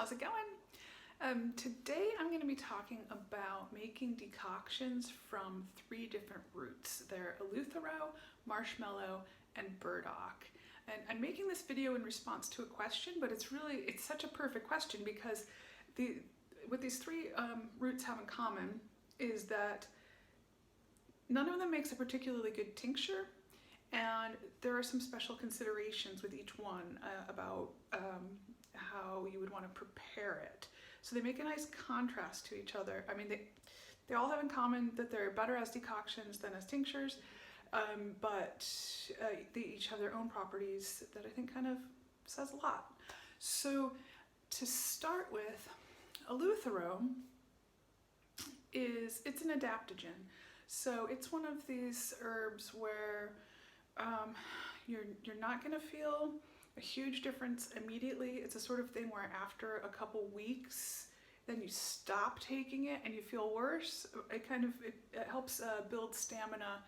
How's it going? Today I'm going to be talking about making decoctions from 3 different roots. They're Eleuthero, Marshmallow, and Burdock. And I'm making this video in response to a question, but it's such a perfect question because what these 3 roots have in common is that none of them makes a particularly good tincture, and there are some special considerations with each one about how you would want to prepare it. So they make a nice contrast to each other. I mean, they all have in common that they're better as decoctions than as tinctures, but they each have their own properties that I think kind of says a lot. So to start with, Eleuthero it's an adaptogen. So it's one of these herbs where you're not going to feel a huge difference immediately. It's a sort of thing where after a couple weeks, then you stop taking it and you feel worse. It helps build stamina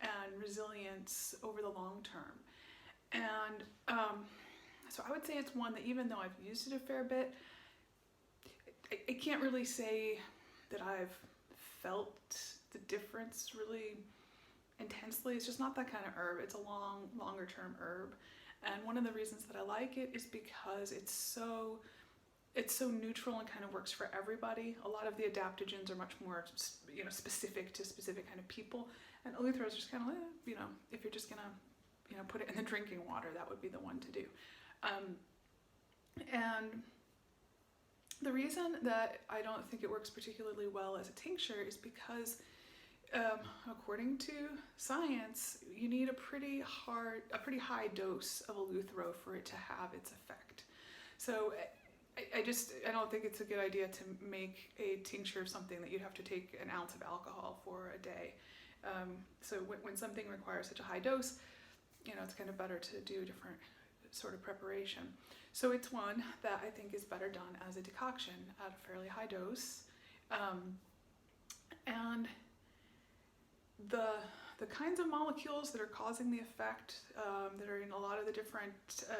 and resilience over the long term. And so I would say it's one that, even though I've used it a fair bit, I can't really say that I've felt the difference really intensely. It's just not that kind of herb. It's a longer term herb. And one of the reasons that I like it is because it's so neutral and kind of works for everybody. A lot of the adaptogens are much more, specific to specific kind of people. And Eleuthero is just kind of, if you're just gonna, put it in the drinking water, that would be the one to do. And the reason that I don't think it works particularly well as a tincture is because, according to science, you need a pretty high dose of Eleuthero for it to have its effect. So I don't think it's a good idea to make a tincture of something that you'd have to take an ounce of alcohol for a day. So when something requires such a high dose, it's kind of better to do a different sort of preparation. So it's one that I think is better done as a decoction at a fairly high dose. And the kinds of molecules that are causing the effect, that are in a lot of the different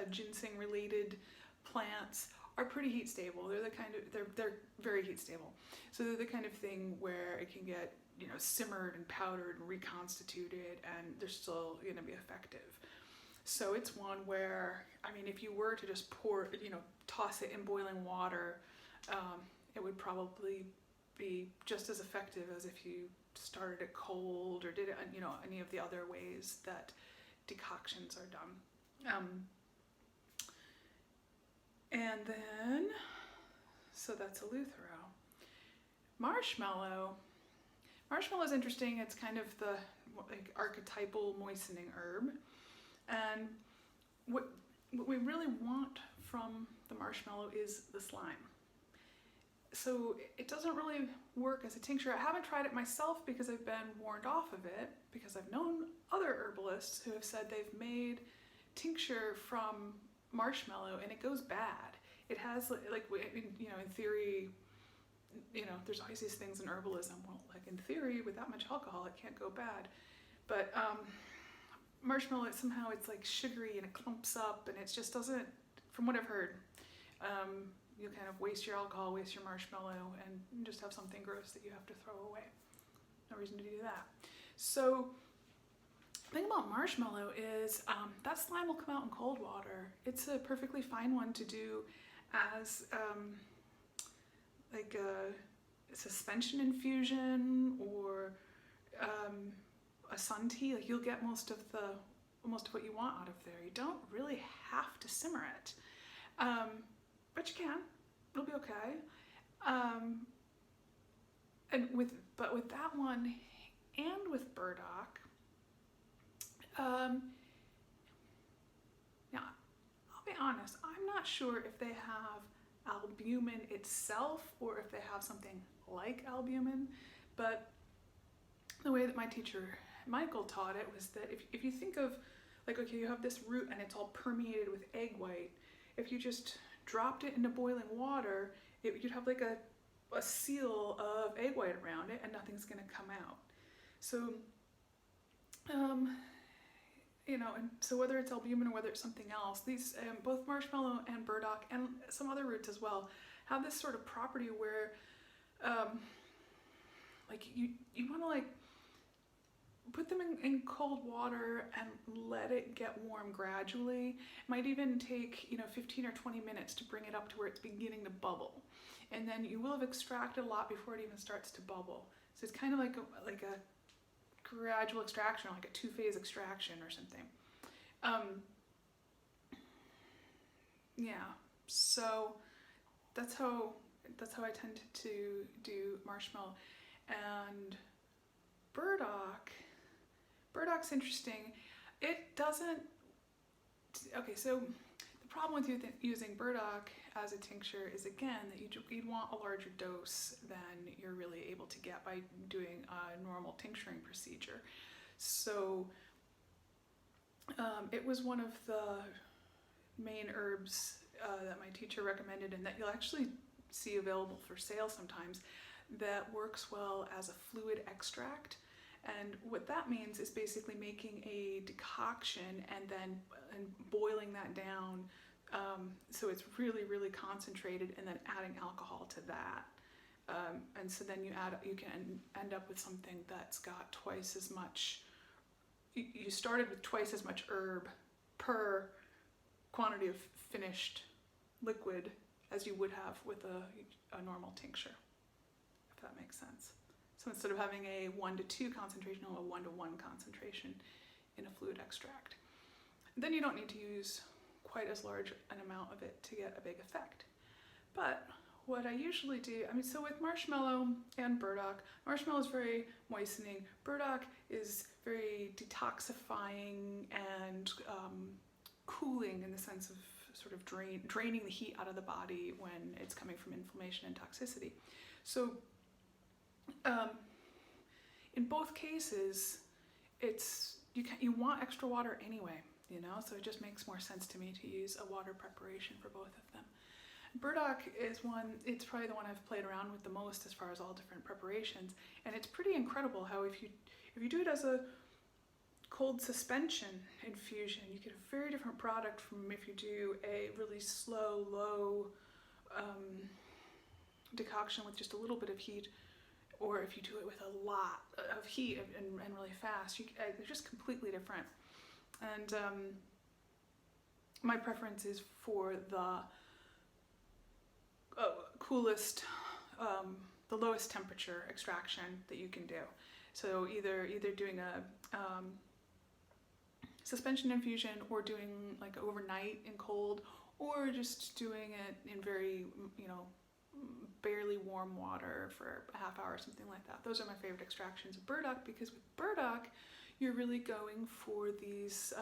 ginseng related plants, are pretty heat stable. They're very heat stable. So they're the kind of thing where it can get simmered and powdered and reconstituted, and they're still going to be effective. So it's one where, if you were to just toss it in boiling water, it would probably be just as effective as if you started it cold or did it, any of the other ways that decoctions are done. And then, so that's Eleuthero. Marshmallow is interesting. It's kind of the archetypal moistening herb. And what we really want from the marshmallow is the slime. So it doesn't really work as a tincture. I haven't tried it myself because I've been warned off of it, because I've known other herbalists who have said they've made tincture from marshmallow and it goes bad. It has in theory, there's always these things in herbalism. Well, in theory, with that much alcohol, it can't go bad. But marshmallow, somehow it's sugary and it clumps up, and it just doesn't, from what I've heard, you kind of waste your alcohol, waste your marshmallow, and just have something gross that you have to throw away. No reason to do that. So the thing about marshmallow is that slime will come out in cold water. It's a perfectly fine one to do as a suspension infusion or a sun tea. You'll get most of what you want out of there. You don't really have to simmer it, but you can. It'll be okay. But with that one and with Burdock, now I'll be honest, I'm not sure if they have albumin itself or if they have something like albumin, but the way that my teacher Michael taught it was that if you think of, okay, you have this root and it's all permeated with egg white. If you just dropped it into boiling water, you'd have a seal of egg white around it and nothing's going to come out. So and so whether it's albumin or whether it's something else, these both marshmallow and burdock and some other roots as well have this sort of property where, like you want to like put them in cold water and let it get warm gradually. It might even take 15 or 20 minutes to bring it up to where it's beginning to bubble, and then you will have extracted a lot before it even starts to bubble. So it's kind of like a gradual extraction, like a 2-phase extraction or something. Yeah, so that's how I tend to do marshmallow. And Burdock's interesting. It doesn't, okay, so the problem with using burdock as a tincture is, again, that you'd want a larger dose than you're really able to get by doing a normal tincturing procedure. So it was one of the main herbs that my teacher recommended, and that you'll actually see available for sale sometimes, that works well as a fluid extract. And what that means is basically making a decoction and then boiling that down so it's really, really concentrated, and then adding alcohol to that. And so then you can end up with something that's got twice as much. You started with twice as much herb per quantity of finished liquid as you would have with a normal tincture, if that makes sense. So instead of having a 1-to-2 concentration, you'll have a 1-to-1 concentration in a fluid extract. Then you don't need to use quite as large an amount of it to get a big effect. But what I usually do, so with marshmallow and burdock, marshmallow is very moistening. Burdock is very detoxifying and cooling in the sense of sort of draining the heat out of the body when it's coming from inflammation and toxicity. So in both cases, you want extra water anyway, so it just makes more sense to me to use a water preparation for both of them. Burdock is it's probably the one I've played around with the most as far as all different preparations, and it's pretty incredible how if you do it as a cold suspension infusion, you get a very different product from if you do a really slow, low decoction with just a little bit of heat, or if you do it with a lot of heat and really fast. They're just completely different. And my preference is for the coolest, the lowest temperature extraction that you can do. So either doing a suspension infusion, or doing like overnight in cold, or just doing it in very, barely warm water for a half hour or something like that. Those are my favorite extractions of burdock, because with burdock, you're really going for these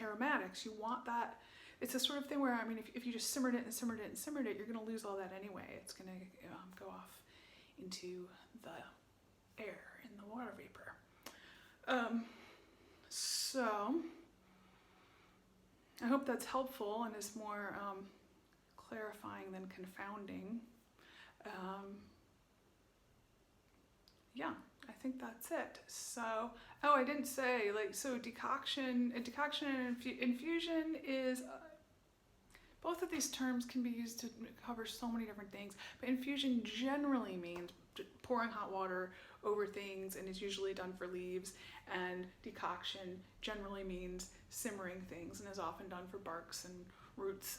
aromatics. You want that. It's a sort of thing where, if you just simmered it and simmered it and simmered it, you're going to lose all that anyway. It's going to go off into the air in the water vapor. So I hope that's helpful and is more clarifying than confounding. Yeah, I think that's it. So, I didn't say, decoction and infusion is, both of these terms can be used to cover so many different things, but infusion generally means pouring hot water over things, and is usually done for leaves, and decoction generally means simmering things, and is often done for barks and roots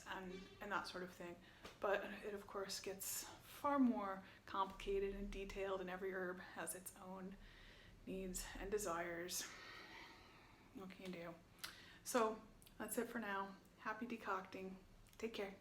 and that sort of thing. But it of course gets far more complicated and detailed, and every herb has its own needs and desires. What can you do? So that's it for now. Happy decocting. Take care.